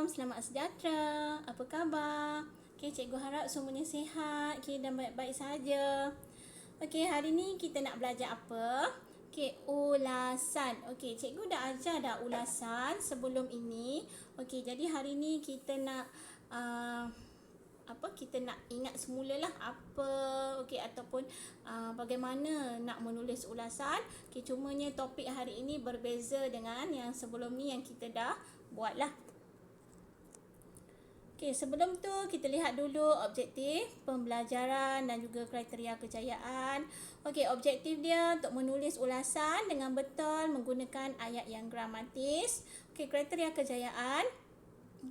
selamat sejahtera. Apa khabar? Okey, cikgu harap semuanya sihat, dan baik-baik saja. Okey, hari ni kita nak belajar apa? Okey, ulasan. Okey, cikgu dah ajar dah ulasan sebelum ini. Okey, jadi hari ni kita nak kita nak ingat semulalah apa ataupun bagaimana nak menulis ulasan. Okey, cumanya topik hari ini berbeza dengan yang sebelum ni yang kita dah buatlah. Okey, sebelum tu kita lihat dulu objektif pembelajaran dan juga kriteria kejayaan. Okey, objektif dia untuk menulis ulasan dengan betul menggunakan ayat yang gramatis. Okey, kriteria kejayaan.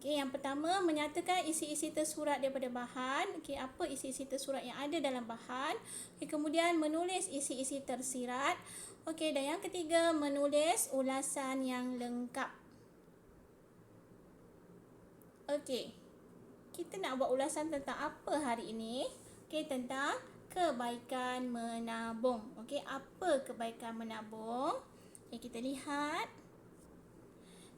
Okey, yang pertama menyatakan isi-isi tersurat daripada bahan. Okey, apa isi-isi tersurat yang ada dalam bahan. Okey, kemudian menulis isi-isi tersirat. Okey, dan yang ketiga menulis ulasan yang lengkap. Okey, kita nak buat ulasan tentang apa hari ini? Okey, tentang kebaikan menabung. Okey, apa kebaikan menabung? Okey, kita lihat.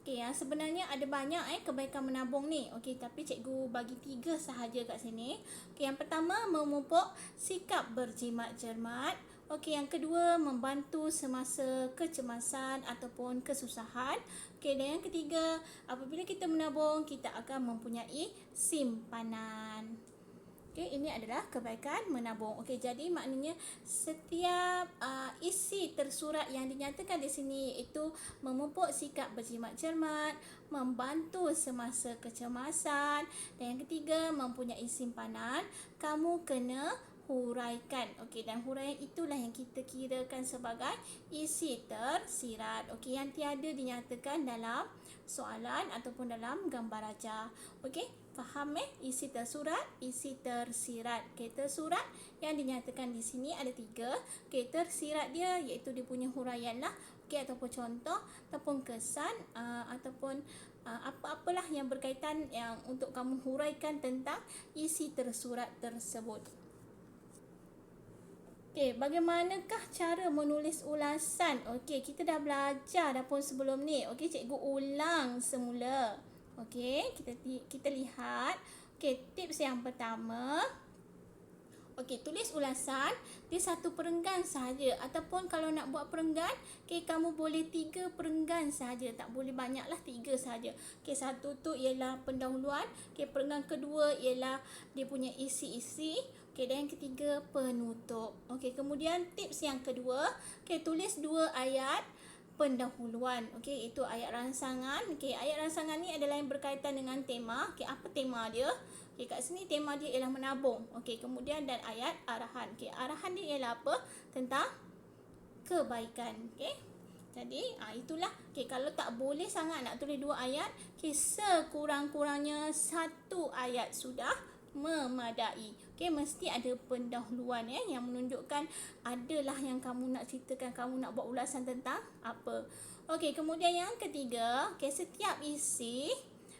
Okey, yang sebenarnya ada banyak kebaikan menabung ni. Okey, tapi cikgu bagi 3 sahaja kat sini. Okey, yang pertama memupuk sikap berjimat cermat. Okey, yang kedua membantu semasa kecemasan ataupun kesusahan. Okey, dan yang ketiga, apabila kita menabung, kita akan mempunyai simpanan. Okey, ini adalah kebaikan menabung. Okey, jadi maknanya setiap isi tersurat yang dinyatakan di sini iaitu memupuk sikap berjimat cermat, membantu semasa kecemasan, dan yang ketiga mempunyai simpanan, kamu kena huraikan. Okey, dan huraian itulah yang kita kirakan sebagai isi tersirat. Okey, yang tiada dinyatakan dalam soalan ataupun dalam gambar raja. Okey, faham isi tersurat, isi tersirat. Okey, tersurat yang dinyatakan di sini ada 3. Okey, tersirat dia iaitu dia punya huraian lah. Okey, ataupun contoh ataupun kesan ataupun apa-apalah yang berkaitan yang untuk kamu huraikan tentang isi tersurat tersebut. Okey, bagaimanakah cara menulis ulasan? Okey, kita dah belajar dah pun sebelum ni. Okey, cikgu ulang semula. Okey, kita lihat. Okey, tips yang pertama. Okey, tulis ulasan dia 1 perenggan sahaja, ataupun kalau nak buat perenggan, okey, kamu boleh 3 perenggan sahaja, tak boleh banyaklah, 3 sahaja. Okey, 1 tu ialah pendahuluan. Okey, perenggan kedua ialah dia punya isi-isi. Okey, dan yang ketiga penutup. Okey, kemudian tips yang kedua, okey, tulis 2 ayat pendahuluan. Okey, itu ayat rangsangan. Okey, ayat rangsangan ni adalah yang berkaitan dengan tema. Okey, apa tema dia? Okey, kat sini tema dia ialah menabung. Okey, kemudian dan ayat arahan. Okey, arahan dia ialah apa? Tentang kebaikan. Okey. Jadi, itulah. Okey, kalau tak boleh sangat nak tulis 2 ayat, okey, sekurang-kurangnya 1 ayat sudah memadai. Okey, mesti ada pendahuluan yang menunjukkan adalah yang kamu nak ceritakan, kamu nak buat ulasan tentang apa. Okey, kemudian yang ketiga, okey, setiap isi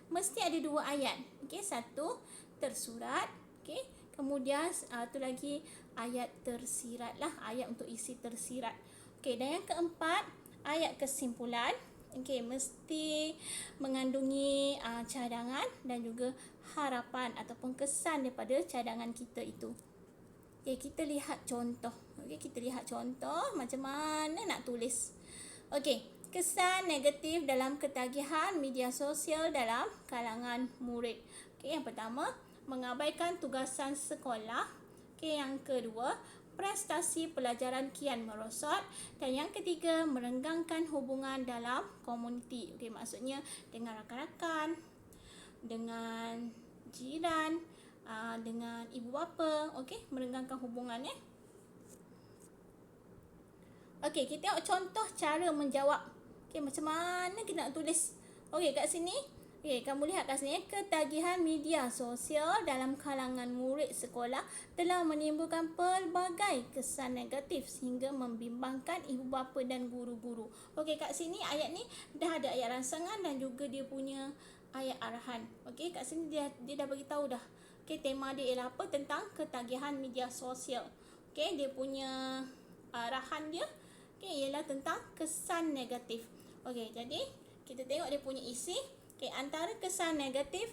mesti ada 2 ayat. Okey, 1 tersurat, okey. Kemudian tu lagi ayat tersirat lah, ayat untuk isi tersirat. Okey, dan yang keempat, ayat kesimpulan. Okey, mesti mengandungi cadangan dan juga harapan ataupun kesan daripada cadangan kita itu. Okey, kita lihat contoh. Okey, kita lihat contoh macam mana nak tulis. Okey, kesan negatif dalam ketagihan media sosial dalam kalangan murid. Okey, yang pertama, mengabaikan tugasan sekolah. Okey, yang kedua, prestasi pelajaran kian merosot, dan yang ketiga merenggangkan hubungan dalam komuniti. Okey, maksudnya dengan rakan-rakan, dengan jiran, dengan ibu bapa. Okey, merenggangkan hubungan Okey, kita tengok contoh cara menjawab. Okey, macam mana kita nak tulis? Okey, kat sini. Okey, kamu lihat kat sini, ketagihan media sosial dalam kalangan murid sekolah telah menimbulkan pelbagai kesan negatif sehingga membimbangkan ibu bapa dan guru-guru. Okey, kat sini ayat ni dah ada ayat rangsangan dan juga dia punya ayat arahan. Okey, kat sini dia dah bagi tahu dah. Okey, tema dia ialah apa? Tentang ketagihan media sosial. Okey, dia punya arahan dia ialah tentang kesan negatif. Okey, jadi kita tengok dia punya isi. Okey, antara kesan negatif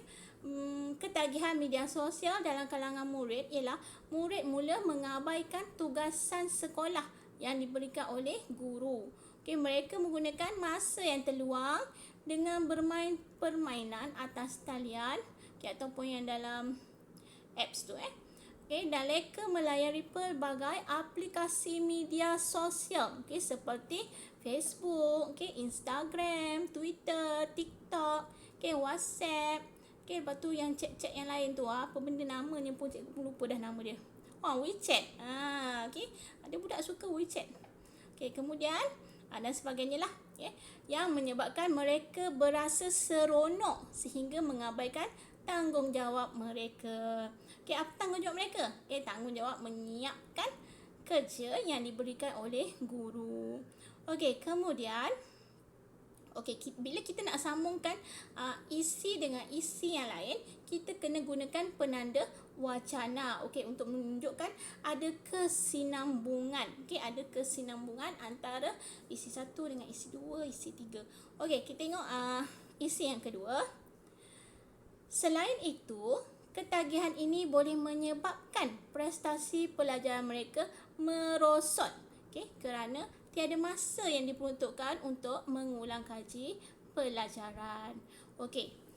ketagihan media sosial dalam kalangan murid ialah murid mula mengabaikan tugasan sekolah yang diberikan oleh guru. Okey, mereka menggunakan masa yang terluang dengan bermain permainan atas talian, ataupun yang dalam apps tu Okay, dan mereka melayari pelbagai aplikasi media sosial seperti Facebook, Instagram, Twitter, TikTok, WhatsApp. Lepas tu yang chat-chat yang lain tu apa benda namanya pun cikgu pun lupa dah nama dia. WeChat. Ada budak suka WeChat. Kemudian dan sebagainya lah. Yang menyebabkan mereka berasa seronok sehingga mengabaikan tanggungjawab mereka. Apa tanggungjawab mereka? Tanggungjawab menyiapkan kerja yang diberikan oleh guru. Kemudian bila kita nak sambungkan isi dengan isi yang lain, kita kena gunakan penanda wacana untuk menunjukkan ada kesinambungan. Ada kesinambungan antara isi 1 dengan isi 2, isi 3. Kita tengok isi yang kedua. Selain itu, ketagihan ini boleh menyebabkan prestasi pelajaran mereka merosot kerana tiada masa yang diperuntukkan untuk mengulang kaji pelajaran.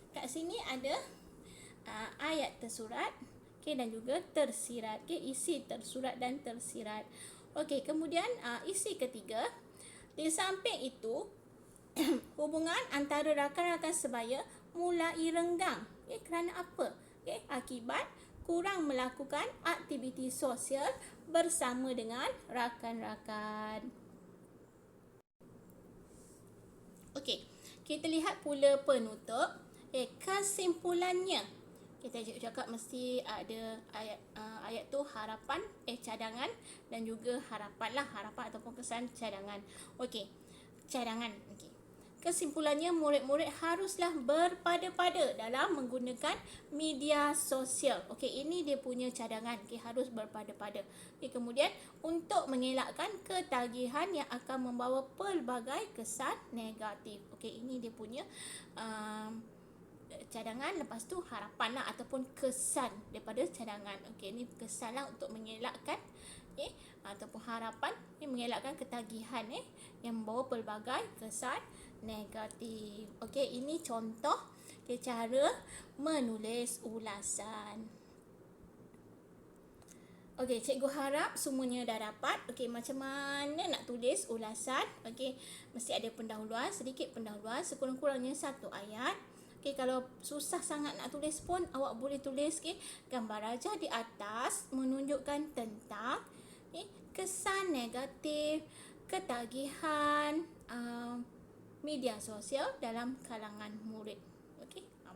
Kat sini ada ayat tersurat dan juga tersirat. Isi tersurat dan tersirat. Kemudian isi ketiga. Di samping itu, hubungan antara rakan-rakan sebaya mulai renggang. Kerana apa? Akibat kurang melakukan aktiviti sosial bersama dengan rakan-rakan. Kita lihat pula penutup. Kesimpulannya, kita cakap mesti ada ayat tu harapan, cadangan dan juga harapan ataupun kesan cadangan. Cadangan. Kesimpulannya, murid-murid haruslah berpada-pada dalam menggunakan media sosial. Ini dia punya cadangan. Harus berpada-pada. Kemudian, untuk mengelakkan ketagihan yang akan membawa pelbagai kesan negatif. Ini dia punya cadangan. Lepas tu harapan ataupun kesan daripada cadangan. Ini kesan untuk mengelakkan ataupun harapan mengelakkan ketagihan yang membawa pelbagai kesan negatif. Ini contoh cara menulis ulasan. Cikgu harap semuanya dah dapat. Macam mana nak tulis ulasan? Mesti ada pendahuluan, sedikit pendahuluan, sekurang-kurangnya 1 ayat. Kalau susah sangat nak tulis pun, awak boleh tulis gambar rajah di atas menunjukkan tentang kesan negatif, ketagihan media sosial dalam kalangan murid.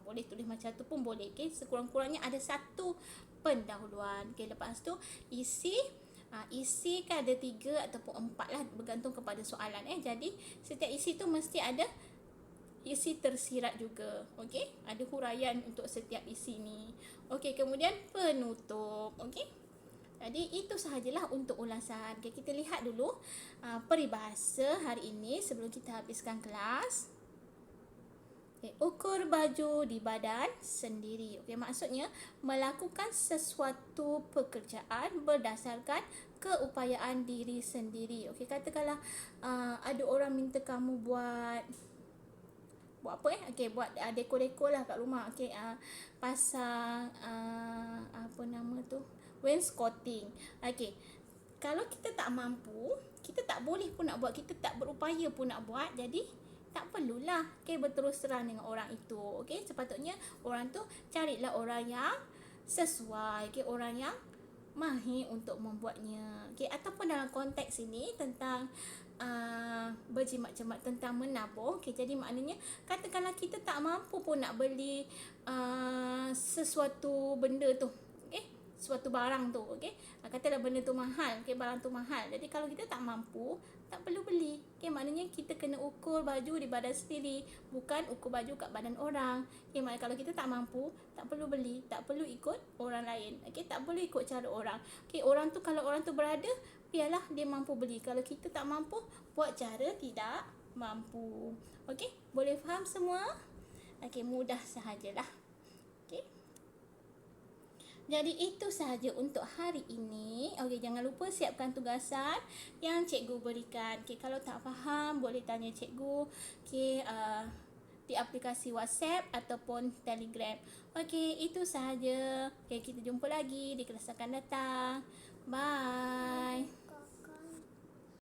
Boleh tulis macam tu pun boleh. Sekurang-kurangnya ada 1 pendahuluan. Lepas tu isi kan ada 3 ataupun 4 lah, bergantung kepada soalan. Jadi setiap isi tu mesti ada isi tersirat juga. Ada huraian untuk setiap isi ni. Kemudian penutup. Jadi itu sahajalah untuk ulasan. Kita lihat dulu peribahasa hari ini sebelum kita habiskan kelas. Ukur baju di badan sendiri. Maksudnya melakukan sesuatu pekerjaan berdasarkan keupayaan diri sendiri. Katakanlah ada orang minta kamu buat apa buat dekor-dekor lah kat rumah. Pasang apa nama tu, wainscoting. Kalau kita tak mampu, kita tak boleh pun nak buat, kita tak berupaya pun nak buat, jadi tak perlulah berterus terang dengan orang itu. Sepatutnya orang tu carilah orang yang sesuai, orang yang mahir untuk membuatnya. Ataupun dalam konteks ini tentang berjimat-jimat, tentang menabung. Jadi maknanya katakanlah kita tak mampu pun nak beli sesuatu benda tu, suatu barang tu. Katalah benda tu mahal, barang tu mahal. Jadi kalau kita tak mampu, tak perlu beli. Maknanya kita kena ukur baju di badan sendiri, bukan ukur baju kat badan orang. Maknanya kalau kita tak mampu, tak perlu beli, tak perlu ikut orang lain. Tak perlu ikut cara orang. Orang tu, kalau orang tu berada, biarlah dia mampu beli. Kalau kita tak mampu, buat cara tidak mampu. Boleh faham semua? Okey, mudah sahajalah. Okey. Jadi itu sahaja untuk hari ini. Okey, jangan lupa siapkan tugasan yang cikgu berikan. Okey, kalau tak faham boleh tanya cikgu. Okey, di aplikasi WhatsApp ataupun Telegram. Okey, itu sahaja. Okey, kita jumpa lagi di kelas akan datang. Bye.